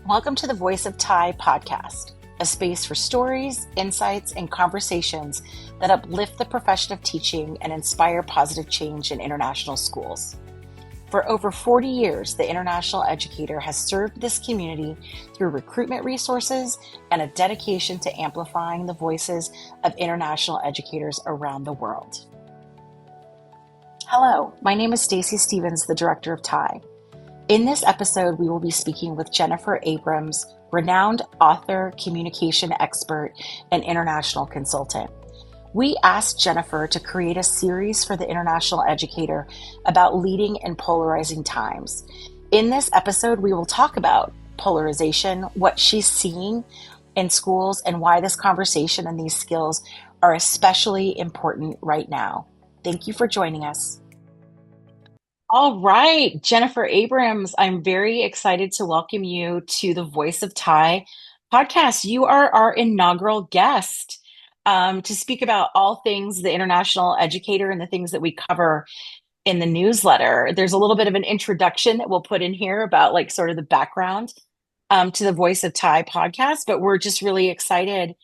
Welcome to the Voice of Thai podcast, a space for stories, insights, and conversations that uplift the profession of teaching and inspire positive change in international schools. For over 40 years, the International Educator has served this community through recruitment resources and a dedication to amplifying the voices of international educators around the world. Hello, my name is Stacy Stephens, the Director of Thai. In this episode, we will be speaking with Jennifer Abrams, renowned author, communication expert, and international consultant. We asked Jennifer to create a series for the International Educator about leading in polarizing times. In this episode, we will talk about polarization, what she's seeing in schools, and why this conversation and these skills are especially important right now. Thank you for joining us. All right, Jennifer Abrams, I'm very excited to welcome you to the Voice of Thai podcast. You are our inaugural guest to speak about all things the International Educator and the things that we cover in the newsletter. There's a little bit of an introduction that we'll put in here about like sort of the background to the Voice of Thai podcast, but we're just really excited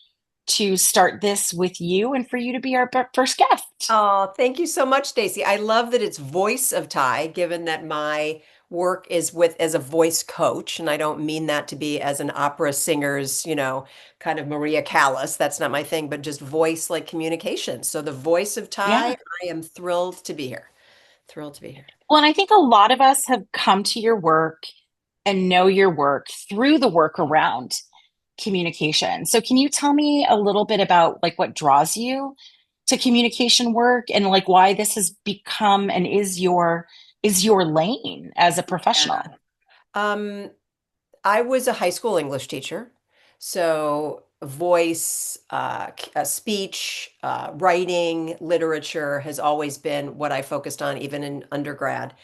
to start this with you and for you to be our first guest. Oh, thank you so much, Stacy. I love that it's Voice of Thai, given that my work is as a voice coach, and I don't mean that to be as an opera singer's, kind of Maria Callas. That's not my thing, but just voice like communication. So the Voice of Thai, Yeah. I am thrilled to be here. Thrilled to be here. Well, and I think a lot of us have come to your work and know your work through the work around communication. So can you tell me a little bit about like what draws you to communication work and like why this has become and is your lane as a professional? Um, I was a high school English teacher, so voice, speech, writing, literature has always been what I focused on, even in undergrad.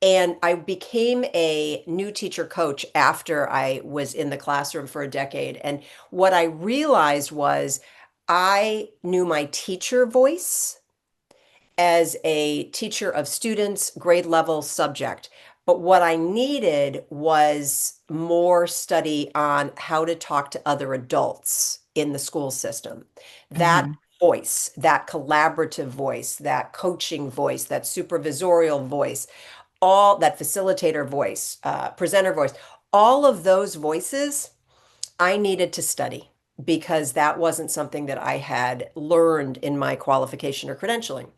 And I became a new teacher coach after I was in the classroom for a decade. And what I realized was I knew my teacher voice as a teacher of students, grade level subject. But what I needed was more study on how to talk to other adults in the school system. That Mhm. voice, that collaborative voice, that coaching voice, that supervisorial voice, all that facilitator voice, presenter voice, all of those voices I needed to study because that wasn't something that I had learned in my qualification or credentialing.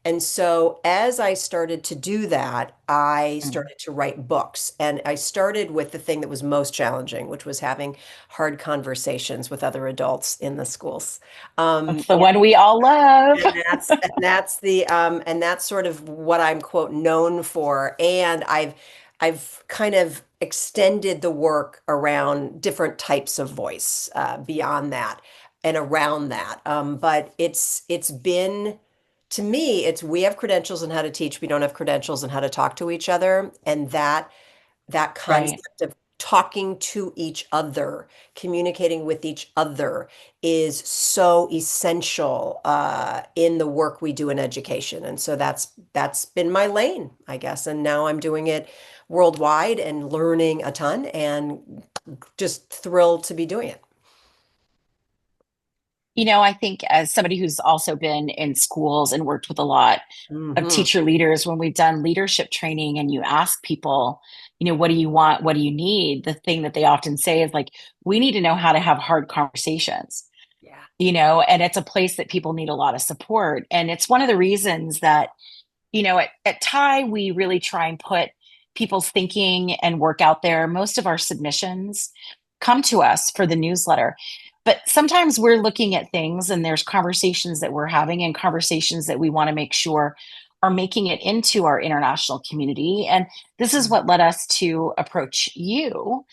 And so as I started to do that, I Mhm. started to write books. And I started with the thing that was most challenging, which was having hard conversations with other adults in the schools. That's the one we all love. And that's sort of what I'm quote known for. And I've kind of extended the work around different types of voice beyond that and around that. But it's been to me, it's we have credentials on how to teach, we don't have credentials on how to talk to each other. And that Right. concept of talking to each other, communicating with each other is so essential in the work we do in education. And so that's been my lane, I guess. And now I'm doing it worldwide and learning a ton and just thrilled to be doing it. I think as somebody who's also been in schools and worked with a lot of Hmm. teacher leaders, when we've done leadership training and you ask people, what do you want? What do you need? The thing that they often say is like, we need to know how to have hard conversations, Yeah. and it's a place that people need a lot of support. And it's one of the reasons that, at Thai, we really try and put people's thinking and work out there. Most of our submissions come to us for the newsletter. But sometimes we're looking at things and there's conversations that we're having and conversations that we want to make sure are making it into our international community. And this is what led us to approach you.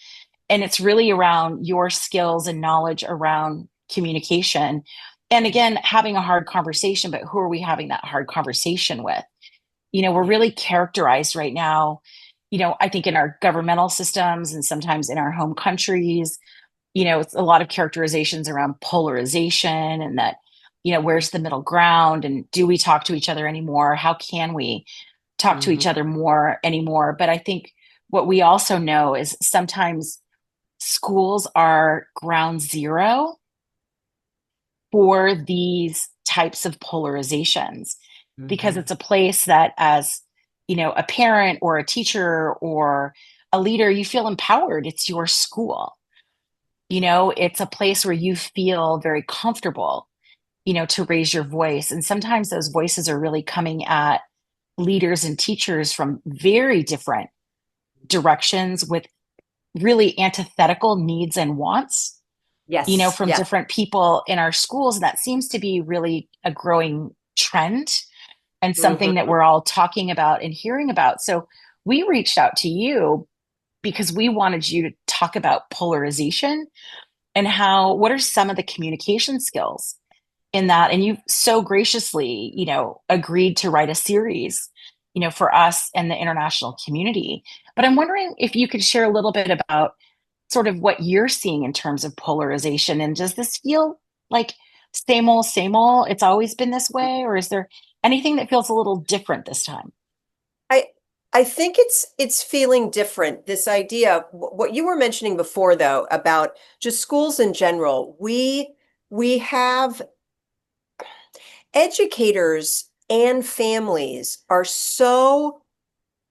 And it's really around your skills and knowledge around communication. And again, having a hard conversation, but who are we having that hard conversation with? We're really characterized right now, I think in our governmental systems and sometimes in our home countries, it's a lot of characterizations around polarization and that, where's the middle ground and do we talk to each other anymore? How can we talk to Hmm. each other more anymore? But I think what we also know is sometimes schools are ground zero for these types of polarizations because Hmm. it's a place that, as a parent or a teacher or a leader, you feel empowered. It's your school. It's a place where you feel very comfortable, to raise your voice. And sometimes those voices are really coming at leaders and teachers from very different directions with really antithetical needs and wants, Yes. from Yeah. different people in our schools. And that seems to be really a growing trend and something that Hmm. we're all talking about and hearing about. So we reached out to you because we wanted you to talk about polarization and what are some of the communication skills in that. And you so graciously, agreed to write a series, for us and the international community. But I'm wondering if you could share a little bit about sort of what you're seeing in terms of polarization. And does this feel like same old, same old? It's always been this way, or is there anything that feels a little different this time? I I think it's feeling different. This idea, what you were mentioning before, though, about just schools in general, we have educators and families are so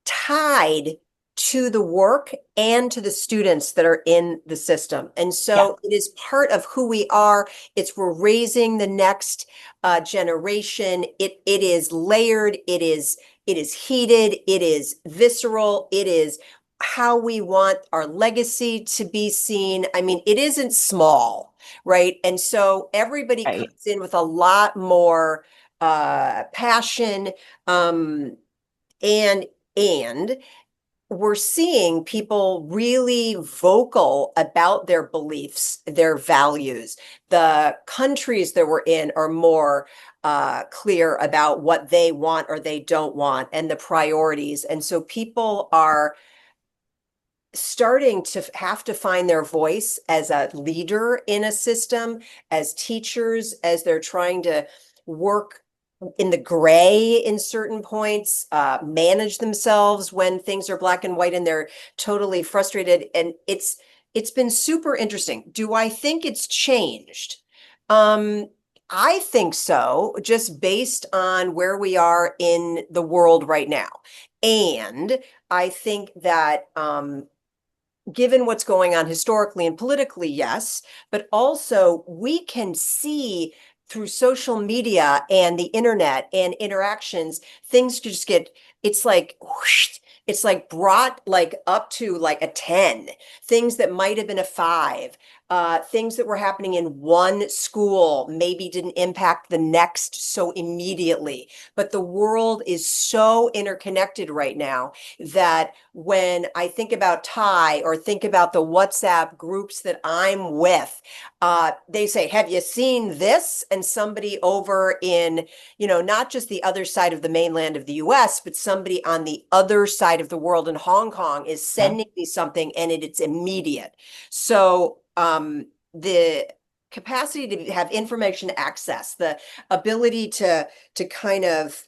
tied to the work and to the students that are in the system. And Yeah, so it is part of who we are. It's we're raising the next generation. It is layered. It is heated. It is visceral. It is how we want our legacy to be seen. I mean, it isn't small, right? And so everybody right. comes in with a lot more passion, um, and and we're seeing people really vocal about their beliefs, their values. The countries that we're in are more clear about what they want or they don't want and the priorities. And so people are starting to have to find their voice as a leader in a system, as teachers, as they're trying to work in the gray in certain points, manage themselves when things are black and white and they're totally frustrated. And it's been super interesting. Do I think it's changed? Um, I think so, just based on where we are in the world right now. And I think that given what's going on historically and politically, yes, but also we can see through social media and the internet and interactions, things just get, it's like whoosh, it's like brought like up to like a 10, things that might have been a 5, things that were happening in one school maybe didn't impact the next so immediately. But the world is so interconnected right now that when I think about Thai or think about the WhatsApp groups that I'm with, they say, "Have you seen this?" And somebody over in, not just the other side of the mainland of the US, but somebody on the other side of the world in Hong Kong is Yeah. sending me something and it's immediate. So, the capacity to have information access, the ability to kind of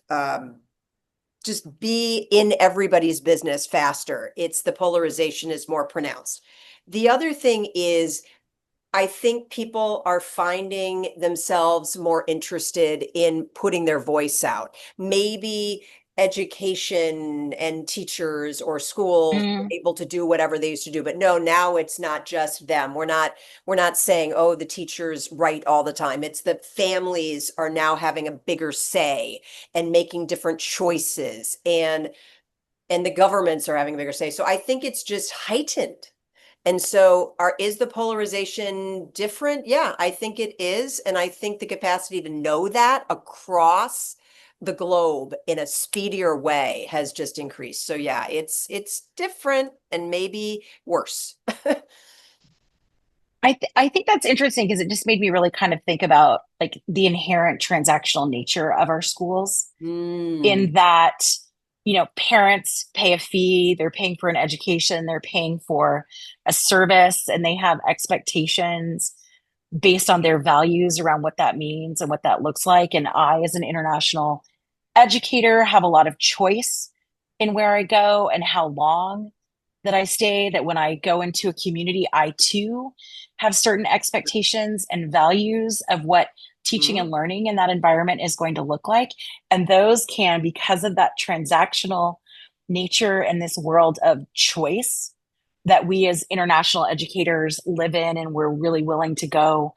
just be in everybody's business faster. It's the polarization is more pronounced. The other thing is, I think people are finding themselves more interested in putting their voice out. Maybe education and teachers or schools were Mm, able to do whatever they used to do, but no, now it's not just them. We're not saying, oh, the teachers write all the time. It's that families are now having a bigger say and making different choices, and the governments are having a bigger say. So I think it's just heightened. And so is the polarization different? Yeah, I think it is. And I think the capacity to know that across the globe in a speedier way has just increased. So yeah, it's different and maybe worse. I think that's interesting because it just made me really kind of think about like the inherent transactional nature of our schools, Mm, in that, parents pay a fee, they're paying for an education, they're paying for a service, and they have expectations based on their values around what that means and what that looks like. And I, as an international educator, have a lot of choice in where I go and how long that I stay, that when I go into a community, I too have certain expectations and values of what teaching Mhm. and learning in that environment is going to look like. And those can, because of that transactional nature in this world of choice that we as international educators live in, and we're really willing to go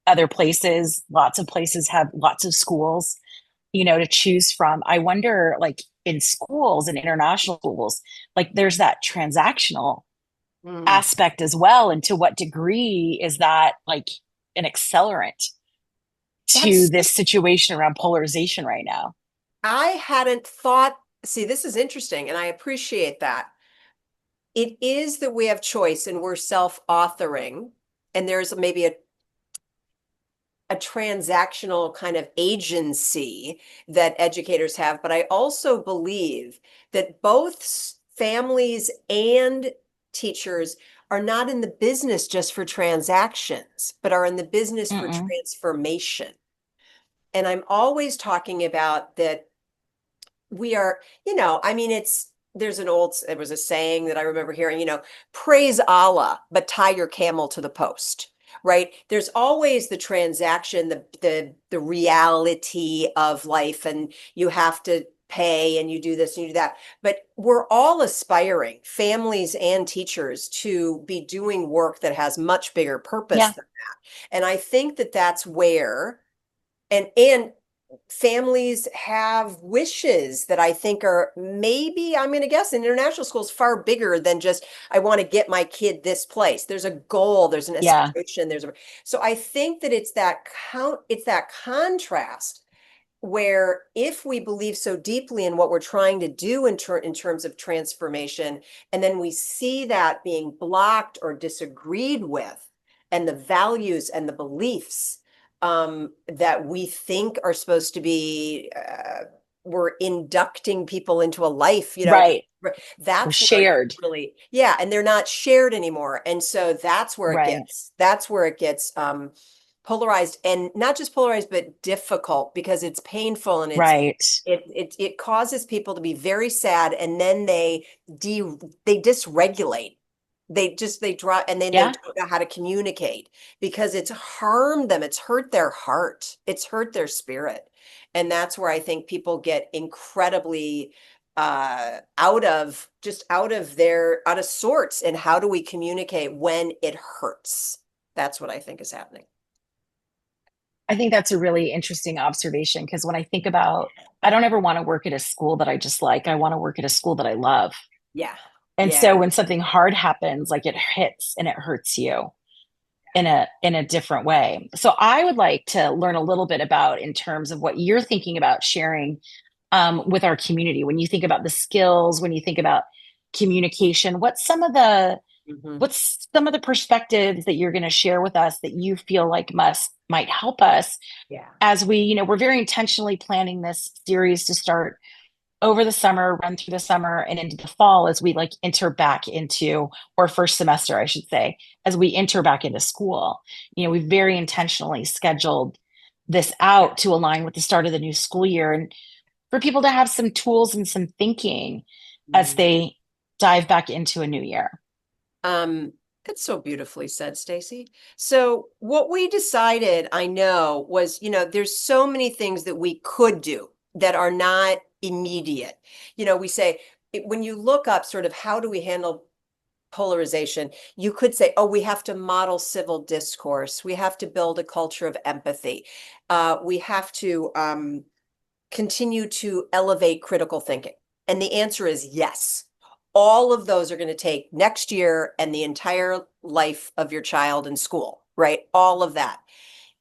other places. Lots of places have lots of schools, to choose from. I wonder, like in schools and international schools, like there's that transactional Mm. aspect as well. And to what degree is that like an accelerant to That's, this situation around polarization right now? I hadn't thought, see, this is interesting, and I appreciate that. It is that we have choice and we're self-authoring, and there's maybe a transactional kind of agency that educators have. But I also believe that both families and teachers are not in the business just for transactions, but are in the business for Mm-mm. transformation. And I'm always talking about that we are, I mean, there was a saying that I remember hearing, praise Allah, but tie your camel to the post, right? There's always the transaction, the reality of life, and you have to pay and you do this and you do that. But we're all aspiring, families and teachers, to be doing work that has much bigger purpose Yeah. than that. And I think that that's where and families have wishes that I think are, maybe, I'm going to guess, in international schools far bigger than just, I want to get my kid this place. There's a goal, there's an Yeah. aspiration, so I think that it's that contrast where, if we believe so deeply in what we're trying to do in terms of transformation, and then we see that being blocked or disagreed with, and the values and the beliefs that we think are supposed to be, we're inducting people into a life, Right. We're that's where it shared. really, yeah, and they're not shared anymore. And so Right. that's where it gets polarized, and not just polarized, but difficult, because it's painful, and Right. it causes people to be very sad, and then de they dysregulate. They drop, and then they Yeah. don't know how to communicate, because it's harmed them. It's hurt their heart. It's hurt their spirit. And that's where I think people get incredibly out of sorts. And how do we communicate when it hurts? That's what I think is happening. I think that's a really interesting observation because when I think about, I don't ever want to work at a school that I just like. I want to work at a school that I love. Yeah. And Yeah. so when something hard happens, like it hits and it hurts you in a different way. So I would like to learn a little bit about in terms of what you're thinking about sharing with our community. When you think about the skills, when you think about communication, Mhm. what's some of the perspectives that you're going to share with us that you feel like must might help us Yeah. as we're very intentionally planning this series to start over the summer, run through the summer and into the fall as we like enter back into, or first semester, I should say, as we enter back into school. We very intentionally scheduled this out to align with the start of the new school year and for people to have some tools and some thinking as Mm. they dive back into a new year. It's so beautifully said, Stacy. So what we decided, I know, was, there's so many things that we could do that are not immediate. We say, when you look up sort of how do we handle polarization, you could say, oh, we have to model civil discourse. We have to build a culture of empathy. We have to continue to elevate critical thinking. And the answer is yes. All of those are going to take next year and the entire life of your child in school, right? All of that.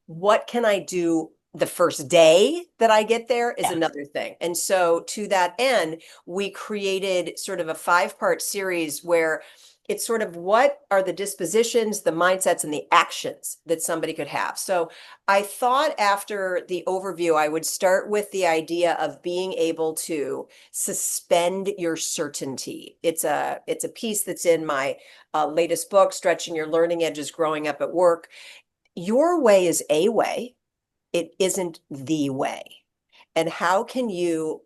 What can I do the first day that I get there is Yeah. another thing. And so, to that end, we created sort of a 5-part series where it's sort of, what are the dispositions, the mindsets, and the actions that somebody could have. So I thought, after the overview, I would start with the idea of being able to suspend your certainty. It's a piece that's in my latest book, Stretching Your Learning Edges, Growing Up at Work. Your way is a way, it isn't the way. And how can you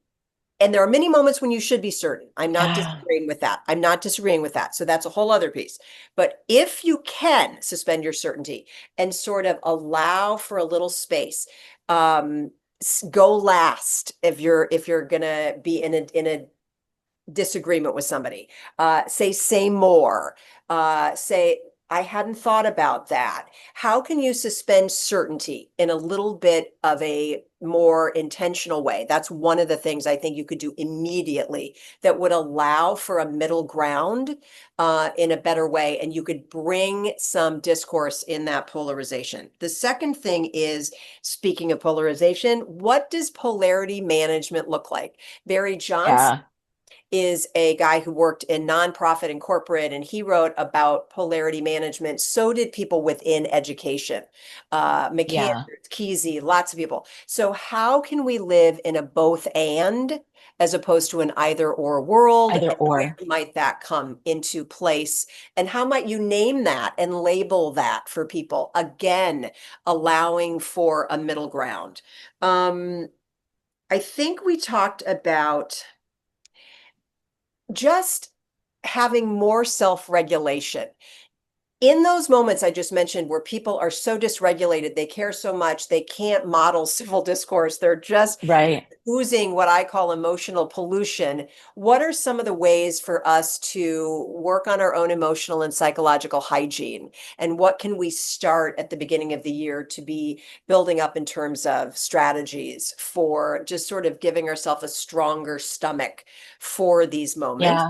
And there are many moments when you should be certain. I'm not Yeah. disagreeing with that. I'm not disagreeing with that. So that's a whole other piece. But if you can suspend your certainty and sort of allow for a little space, go last if you're gonna be in a disagreement with somebody. Say more. Say, I hadn't thought about that. How can you suspend certainty in a little bit of a more intentional way? That's one of the things I think you could do immediately that would allow for a middle ground in a better way, and you could bring some discourse in that polarization. The second thing is, speaking of polarization, what does polarity management look like? Barry Johnson Yeah. is a guy who worked in nonprofit and corporate, and he wrote about polarity management. So did people within education, McCanders, Yeah. Kesey, lots of people. So how can we live in a both and as opposed to an either or world? Either And where or. might that come into place? And how might you name that and label that for people? Again, allowing for a middle ground. I think we talked about just having more self-regulation. In those moments I just mentioned where people are so dysregulated, they care so much, they can't model civil discourse, they're just Right. oozing what I call emotional pollution. What are some of the ways for us to work on our own emotional and psychological hygiene? And what can we start at the beginning of the year to be building up in terms of strategies for just sort of giving ourselves a stronger stomach for these moments?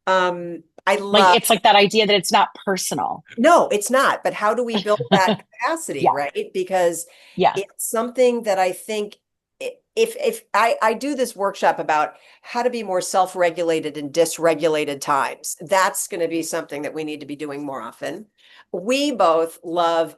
Yeah. I Like love, it's like that idea that it's not personal. no, it's not, but how do we build that capacity, Yeah. right? Because Yeah. it's something that I think if I do this workshop about how to be more self-regulated in dysregulated times, that's going to be something that we need to be doing more often. We both love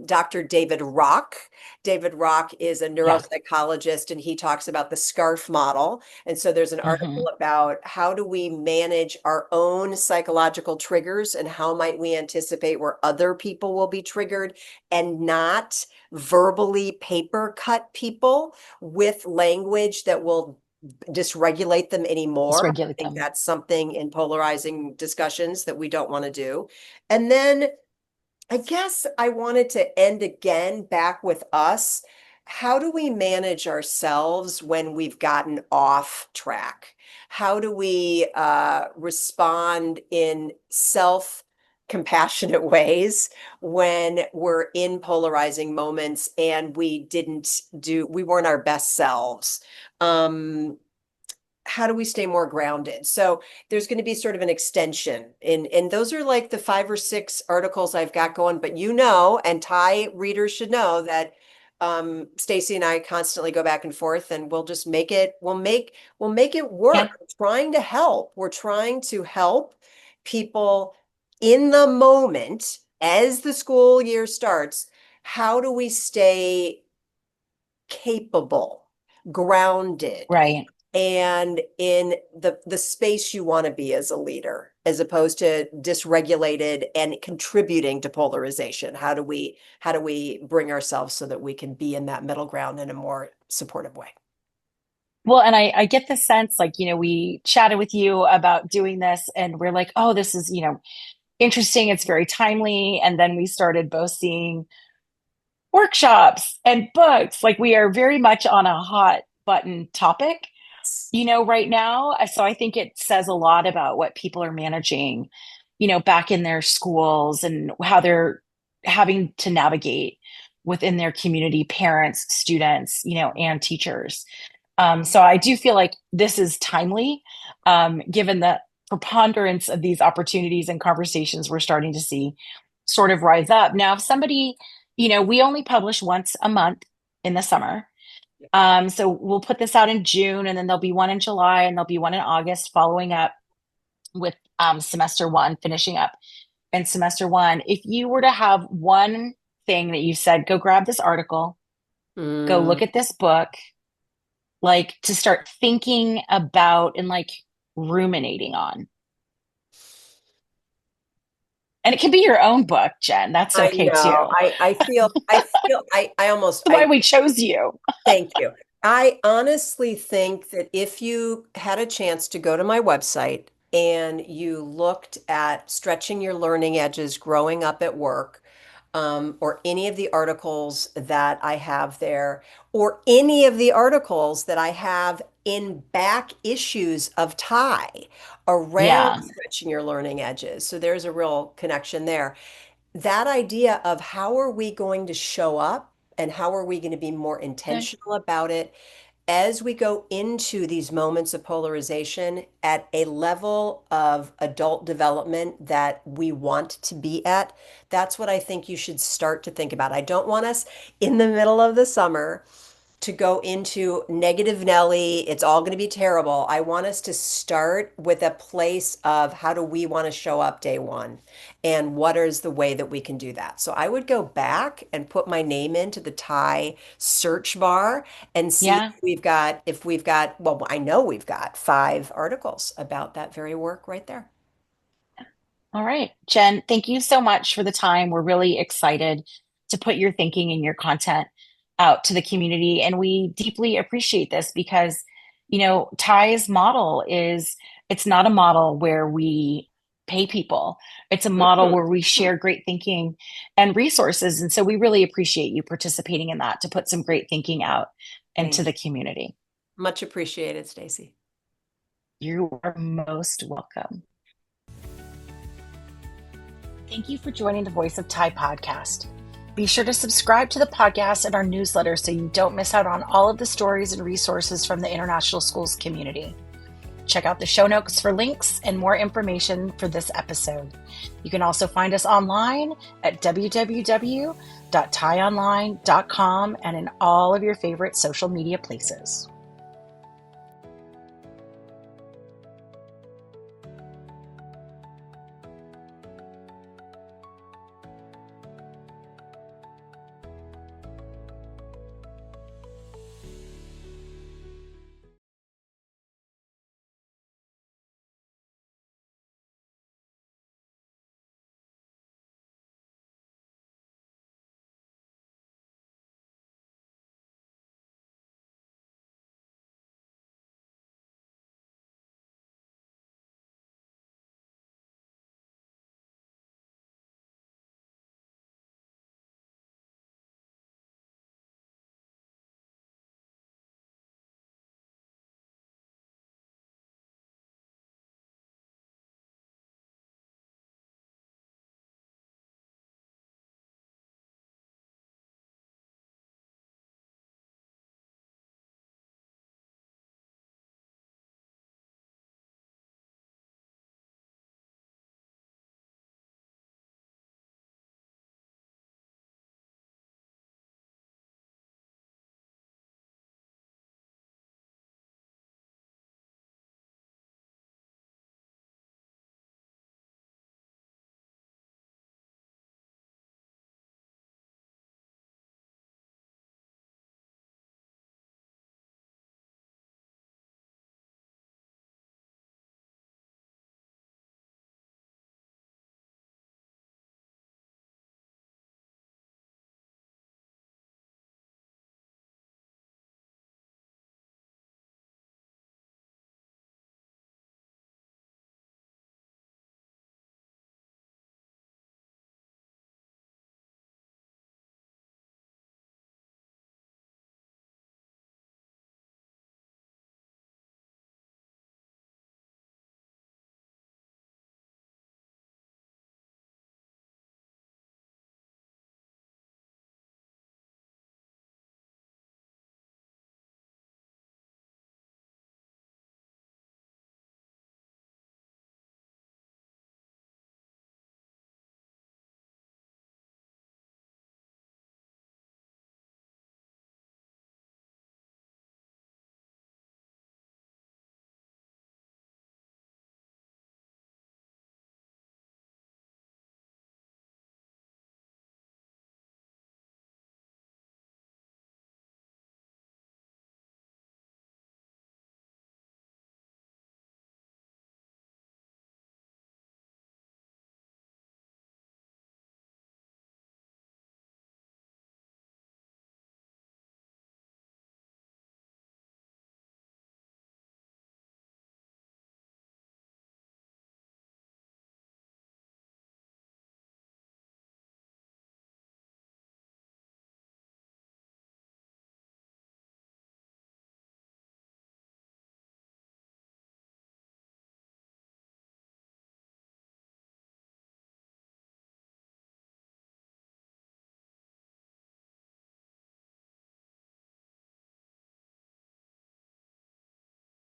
Dr. David Rock. David Rock is a Yeah. neuropsychologist, and he talks about the SCARF model. And so there's an article Hmm. about how do we manage our own psychological triggers and how might we anticipate where other people will be triggered and not verbally paper cut people with language that will dysregulate them Just anymore. I regulate think them. that's something in polarizing discussions that we don't want to do. And then I guess I wanted to end again back with us. How do we manage ourselves when we've gotten off track? How do we respond in self-compassionate ways when we're in polarizing moments and we weren't our best selves? How do we stay more grounded? So there's going to be sort of an extension and those are like the 5 or 6 articles I've got going, but and Thai readers should know that Stacy and I constantly go back and forth and we'll make it Yeah. work. We're trying to help people in the moment as the school year starts. How do we stay capable, grounded, Right. and in the space you want to be as a leader, as opposed to dysregulated and contributing to polarization? How do we bring ourselves so that we can be in that middle ground in a more supportive way? Well, and I get the sense like, we chatted with you about doing this and we're like, oh, this is, interesting. It's very timely. And then we started both seeing workshops and books. Like we are very much on a hot button topic, right now. So I think it says a lot about what people are managing, back in their schools and how they're having to navigate within their community, parents, students, and teachers. So I do feel like this is timely, given the preponderance of these opportunities and conversations we're starting to see sort of rise up. Now, if somebody, we only publish once a month in the summer. So we'll put this out in June, and then there'll be one in July, and there'll be one in August, following up with semester one, finishing up in semester one. If you were to have one thing that you said, go grab this article, go Mm, look at this book, like to start thinking about and like ruminating on. And it can be your own book, Jen. That's I okay know. too. I feel I almost That's why I we chose you. thank you. I honestly think that if you had a chance to go to my website and you looked at stretching your learning edges growing up at work, or any of the articles that I have there, or any of the articles that I have in back issues of Tie around Yeah. stretching your learning edges. So there's a real connection there. That idea of how are we going to show up and how are we going to be more Okay. intentional about it as we go into these moments of polarization at a level of adult development that we want to be at, that's what I think you should start to think about. I don't want us in the middle of the summer to go into negative Nelly, it's all going to be terrible. I want us to start with a place of how do we want to show up day one and what is the way that we can do that. So I would go back and put my name into the Thai search bar and see Yeah. well, I know we've got 5 articles about that very work right there. All right. Jen, thank you so much for the time. We're really excited to put your thinking and your content out to the community. And we deeply appreciate this because, Ty's model is it's not a model where we pay people. It's a model Mhm. where we share great thinking and resources. And so we really appreciate you participating in that to put some great thinking out into Thank the you. community. Much appreciated, Stacy. You are most welcome. Thank you for joining the Voice of Thai podcast. Be sure to subscribe to the podcast and our newsletter so you don't miss out on all of the stories and resources from the international schools community. Check out the show notes for links and more information for this episode. You can also find us online at www.thaimonline.com and in all of your favorite social media places.